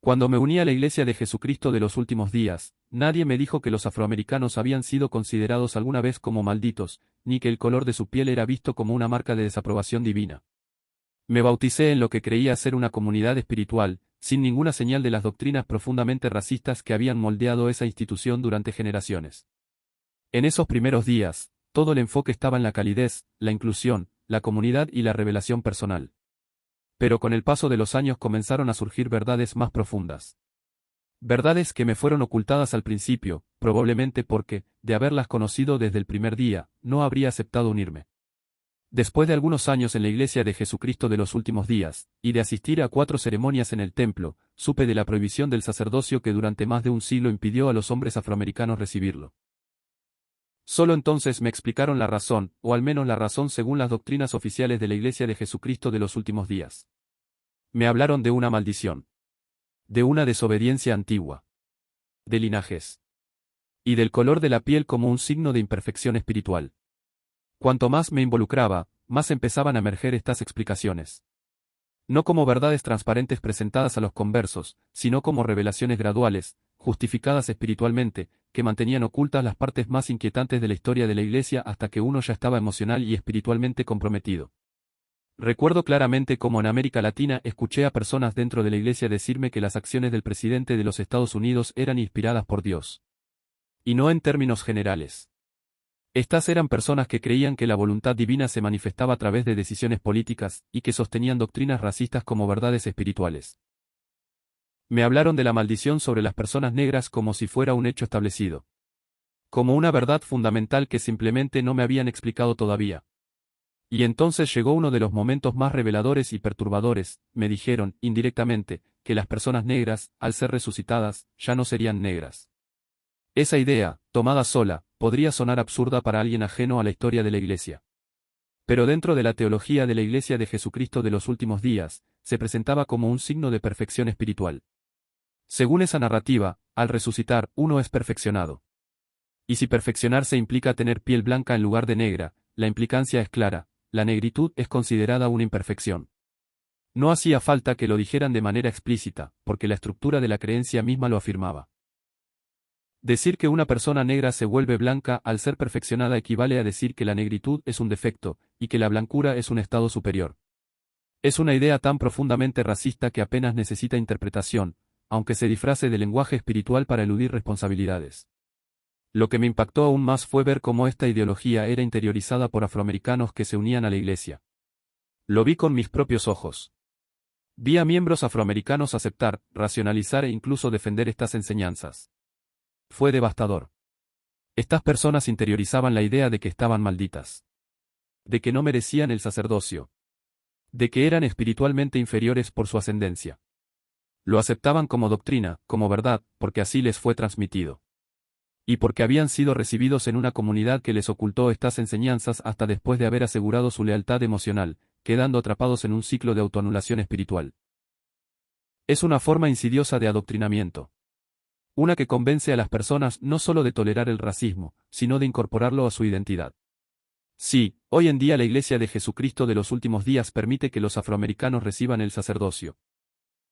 Cuando me uní a la Iglesia de Jesucristo de los Últimos Días, nadie me dijo que los afroamericanos habían sido considerados alguna vez como malditos, ni que el color de su piel era visto como una marca de desaprobación divina. Me bauticé en lo que creía ser una comunidad espiritual, sin ninguna señal de las doctrinas profundamente racistas que habían moldeado esa institución durante generaciones. En esos primeros días, todo el enfoque estaba en la calidez, la inclusión, la comunidad y la revelación personal. Pero con el paso de los años comenzaron a surgir verdades más profundas. Verdades que me fueron ocultadas al principio, probablemente porque, de haberlas conocido desde el primer día, no habría aceptado unirme. Después de algunos años en la Iglesia de Jesucristo de los Últimos Días, y de asistir a 4 ceremonias en el templo, supe de la prohibición del sacerdocio que durante más de un siglo impidió a los hombres afroamericanos recibirlo. Solo entonces me explicaron la razón, o al menos la razón según las doctrinas oficiales de la Iglesia de Jesucristo de los Últimos Días. Me hablaron de una maldición. De una desobediencia antigua. De linajes. Y del color de la piel como un signo de imperfección espiritual. Cuanto más me involucraba, más empezaban a emerger estas explicaciones. No como verdades transparentes presentadas a los conversos, sino como revelaciones graduales, justificadas espiritualmente, que mantenían ocultas las partes más inquietantes de la historia de la Iglesia hasta que uno ya estaba emocional y espiritualmente comprometido. Recuerdo claramente cómo en América Latina escuché a personas dentro de la Iglesia decirme que las acciones del presidente de los Estados Unidos eran inspiradas por Dios. Y no en términos generales. Estas eran personas que creían que la voluntad divina se manifestaba a través de decisiones políticas, y que sostenían doctrinas racistas como verdades espirituales. Me hablaron de la maldición sobre las personas negras como si fuera un hecho establecido. Como una verdad fundamental que simplemente no me habían explicado todavía. Y entonces llegó uno de los momentos más reveladores y perturbadores, me dijeron, indirectamente, que las personas negras, al ser resucitadas, ya no serían negras. Esa idea, tomada sola, podría sonar absurda para alguien ajeno a la historia de la Iglesia. Pero dentro de la teología de la Iglesia de Jesucristo de los Últimos Días, se presentaba como un signo de perfección espiritual. Según esa narrativa, al resucitar, uno es perfeccionado. Y si perfeccionarse implica tener piel blanca en lugar de negra, la implicancia es clara, la negritud es considerada una imperfección. No hacía falta que lo dijeran de manera explícita, porque la estructura de la creencia misma lo afirmaba. Decir que una persona negra se vuelve blanca al ser perfeccionada equivale a decir que la negritud es un defecto, y que la blancura es un estado superior. Es una idea tan profundamente racista que apenas necesita interpretación, aunque se disfrace de lenguaje espiritual para eludir responsabilidades. Lo que me impactó aún más fue ver cómo esta ideología era interiorizada por afroamericanos que se unían a la Iglesia. Lo vi con mis propios ojos. Vi a miembros afroamericanos aceptar, racionalizar e incluso defender estas enseñanzas. Fue devastador. Estas personas interiorizaban la idea de que estaban malditas. De que no merecían el sacerdocio. De que eran espiritualmente inferiores por su ascendencia. Lo aceptaban como doctrina, como verdad, porque así les fue transmitido. Y porque habían sido recibidos en una comunidad que les ocultó estas enseñanzas hasta después de haber asegurado su lealtad emocional, quedando atrapados en un ciclo de autoanulación espiritual. Es una forma insidiosa de adoctrinamiento. Una que convence a las personas no solo de tolerar el racismo, sino de incorporarlo a su identidad. Sí, hoy en día la Iglesia de Jesucristo de los Últimos Días permite que los afroamericanos reciban el sacerdocio.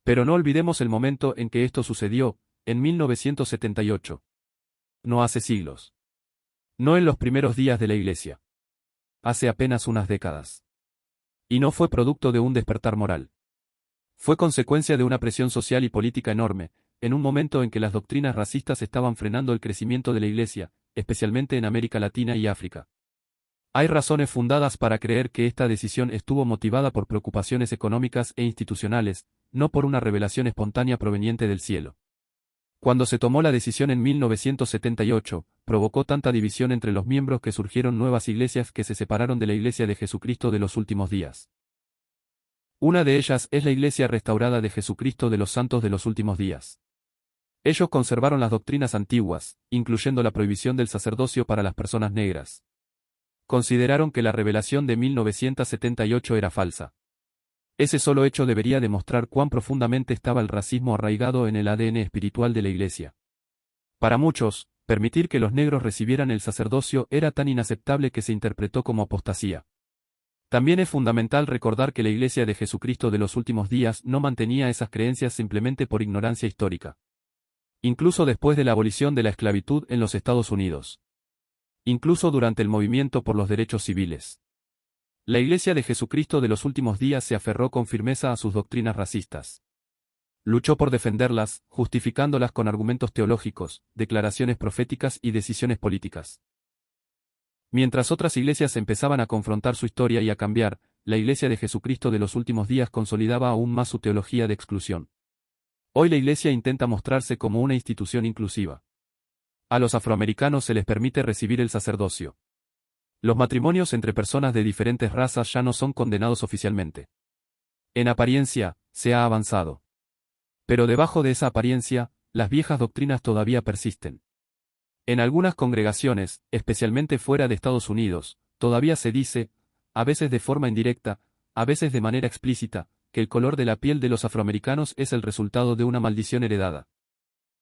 Pero no olvidemos el momento en que esto sucedió, en 1978. No hace siglos. No en los primeros días de la Iglesia. Hace apenas unas décadas. Y no fue producto de un despertar moral. Fue consecuencia de una presión social y política enorme, en un momento en que las doctrinas racistas estaban frenando el crecimiento de la Iglesia, especialmente en América Latina y África. Hay razones fundadas para creer que esta decisión estuvo motivada por preocupaciones económicas e institucionales, no por una revelación espontánea proveniente del cielo. Cuando se tomó la decisión en 1978, provocó tanta división entre los miembros que surgieron nuevas iglesias que se separaron de la Iglesia de Jesucristo de los Últimos Días. Una de ellas es la Iglesia Restaurada de Jesucristo de los Santos de los Últimos Días. Ellos conservaron las doctrinas antiguas, incluyendo la prohibición del sacerdocio para las personas negras. Consideraron que la revelación de 1978 era falsa. Ese solo hecho debería demostrar cuán profundamente estaba el racismo arraigado en el ADN espiritual de la Iglesia. Para muchos, permitir que los negros recibieran el sacerdocio era tan inaceptable que se interpretó como apostasía. También es fundamental recordar que la Iglesia de Jesucristo de los últimos días no mantenía esas creencias simplemente por ignorancia histórica. Incluso después de la abolición de la esclavitud en los Estados Unidos. Incluso durante el movimiento por los derechos civiles. La Iglesia de Jesucristo de los últimos días se aferró con firmeza a sus doctrinas racistas. Luchó por defenderlas, justificándolas con argumentos teológicos, declaraciones proféticas y decisiones políticas. Mientras otras iglesias empezaban a confrontar su historia y a cambiar, la Iglesia de Jesucristo de los últimos días consolidaba aún más su teología de exclusión. Hoy la Iglesia intenta mostrarse como una institución inclusiva. A los afroamericanos se les permite recibir el sacerdocio. Los matrimonios entre personas de diferentes razas ya no son condenados oficialmente. En apariencia, se ha avanzado. Pero debajo de esa apariencia, las viejas doctrinas todavía persisten. En algunas congregaciones, especialmente fuera de Estados Unidos, todavía se dice, a veces de forma indirecta, a veces de manera explícita, que el color de la piel de los afroamericanos es el resultado de una maldición heredada.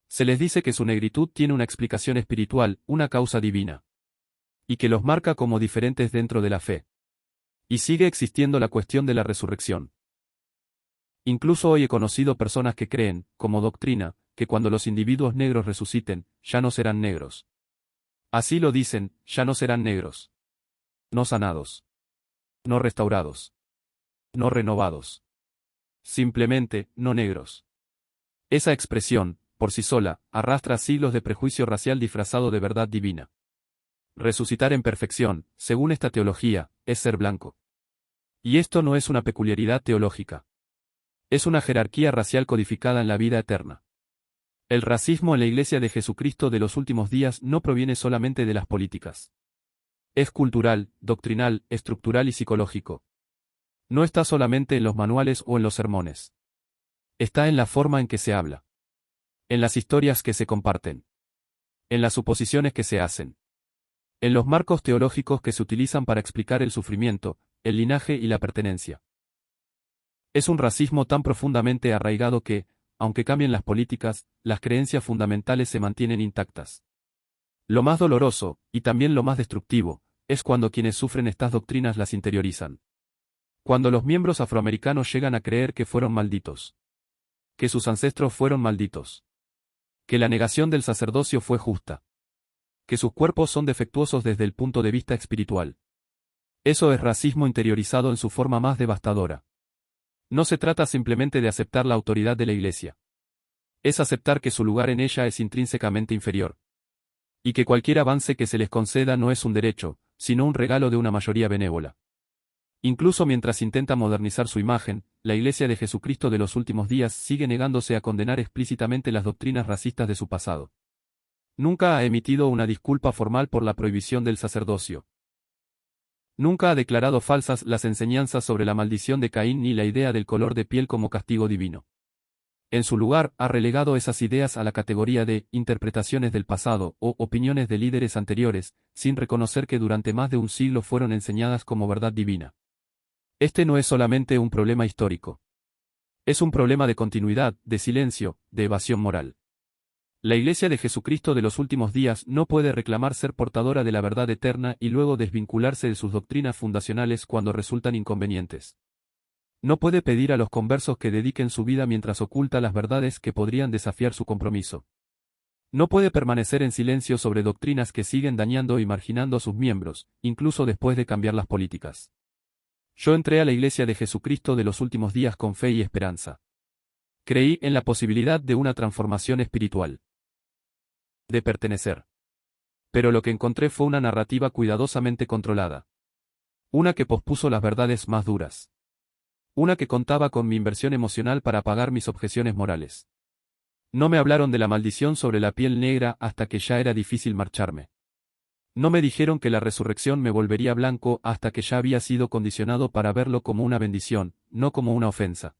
Se les dice que su negritud tiene una explicación espiritual, una causa divina. Y que los marca como diferentes dentro de la fe. Y sigue existiendo la cuestión de la resurrección. Incluso hoy he conocido personas que creen, como doctrina, que cuando los individuos negros resuciten, ya no serán negros. Así lo dicen, ya no serán negros. No sanados. No restaurados. No renovados. Simplemente, no negros. Esa expresión, por sí sola, arrastra siglos de prejuicio racial disfrazado de verdad divina. Resucitar en perfección, según esta teología, es ser blanco. Y esto no es una peculiaridad teológica. Es una jerarquía racial codificada en la vida eterna. El racismo en la Iglesia de Jesucristo de los últimos días no proviene solamente de las políticas. Es cultural, doctrinal, estructural y psicológico. No está solamente en los manuales o en los sermones. Está en la forma en que se habla. En las historias que se comparten. En las suposiciones que se hacen. En los marcos teológicos que se utilizan para explicar el sufrimiento, el linaje y la pertenencia. Es un racismo tan profundamente arraigado que, aunque cambien las políticas, las creencias fundamentales se mantienen intactas. Lo más doloroso, y también lo más destructivo, es cuando quienes sufren estas doctrinas las interiorizan. Cuando los miembros afroamericanos llegan a creer que fueron malditos. Que sus ancestros fueron malditos. Que la negación del sacerdocio fue justa. Que sus cuerpos son defectuosos desde el punto de vista espiritual. Eso es racismo interiorizado en su forma más devastadora. No se trata simplemente de aceptar la autoridad de la Iglesia. Es aceptar que su lugar en ella es intrínsecamente inferior. Y que cualquier avance que se les conceda no es un derecho, sino un regalo de una mayoría benévola. Incluso mientras intenta modernizar su imagen, la Iglesia de Jesucristo de los últimos días sigue negándose a condenar explícitamente las doctrinas racistas de su pasado. Nunca ha emitido una disculpa formal por la prohibición del sacerdocio. Nunca ha declarado falsas las enseñanzas sobre la maldición de Caín ni la idea del color de piel como castigo divino. En su lugar, ha relegado esas ideas a la categoría de interpretaciones del pasado o opiniones de líderes anteriores, sin reconocer que durante más de un siglo fueron enseñadas como verdad divina. Este no es solamente un problema histórico. Es un problema de continuidad, de silencio, de evasión moral. La Iglesia de Jesucristo de los últimos días no puede reclamar ser portadora de la verdad eterna y luego desvincularse de sus doctrinas fundacionales cuando resultan inconvenientes. No puede pedir a los conversos que dediquen su vida mientras oculta las verdades que podrían desafiar su compromiso. No puede permanecer en silencio sobre doctrinas que siguen dañando y marginando a sus miembros, incluso después de cambiar las políticas. Yo entré a la Iglesia de Jesucristo de los últimos días con fe y esperanza. Creí en la posibilidad de una transformación espiritual. De pertenecer. Pero lo que encontré fue una narrativa cuidadosamente controlada. Una que pospuso las verdades más duras. Una que contaba con mi inversión emocional para pagar mis objeciones morales. No me hablaron de la maldición sobre la piel negra hasta que ya era difícil marcharme. No me dijeron que la resurrección me volvería blanco hasta que ya había sido condicionado para verlo como una bendición, no como una ofensa.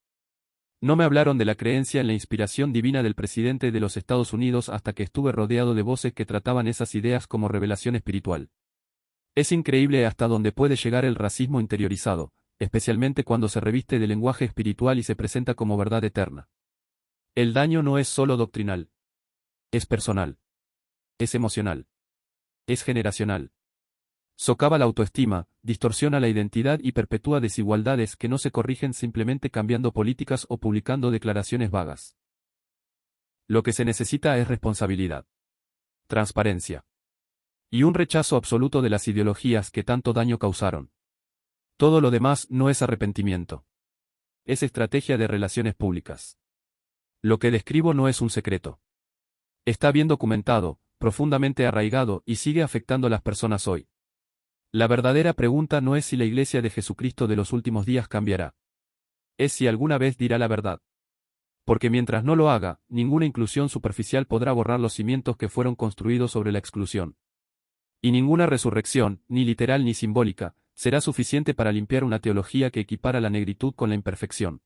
No me hablaron de la creencia en la inspiración divina del presidente de los Estados Unidos hasta que estuve rodeado de voces que trataban esas ideas como revelación espiritual. Es increíble hasta dónde puede llegar el racismo interiorizado, especialmente cuando se reviste de lenguaje espiritual y se presenta como verdad eterna. El daño no es solo doctrinal. Es personal. Es emocional. Es generacional. Socava la autoestima, distorsiona la identidad y perpetúa desigualdades que no se corrigen simplemente cambiando políticas o publicando declaraciones vagas. Lo que se necesita es responsabilidad, transparencia y un rechazo absoluto de las ideologías que tanto daño causaron. Todo lo demás no es arrepentimiento. Es estrategia de relaciones públicas. Lo que describo no es un secreto. Está bien documentado, profundamente arraigado y sigue afectando a las personas hoy. La verdadera pregunta no es si la Iglesia de Jesucristo de los últimos días cambiará. Es si alguna vez dirá la verdad. Porque mientras no lo haga, ninguna inclusión superficial podrá borrar los cimientos que fueron construidos sobre la exclusión. Y ninguna resurrección, ni literal ni simbólica, será suficiente para limpiar una teología que equipara la negritud con la imperfección.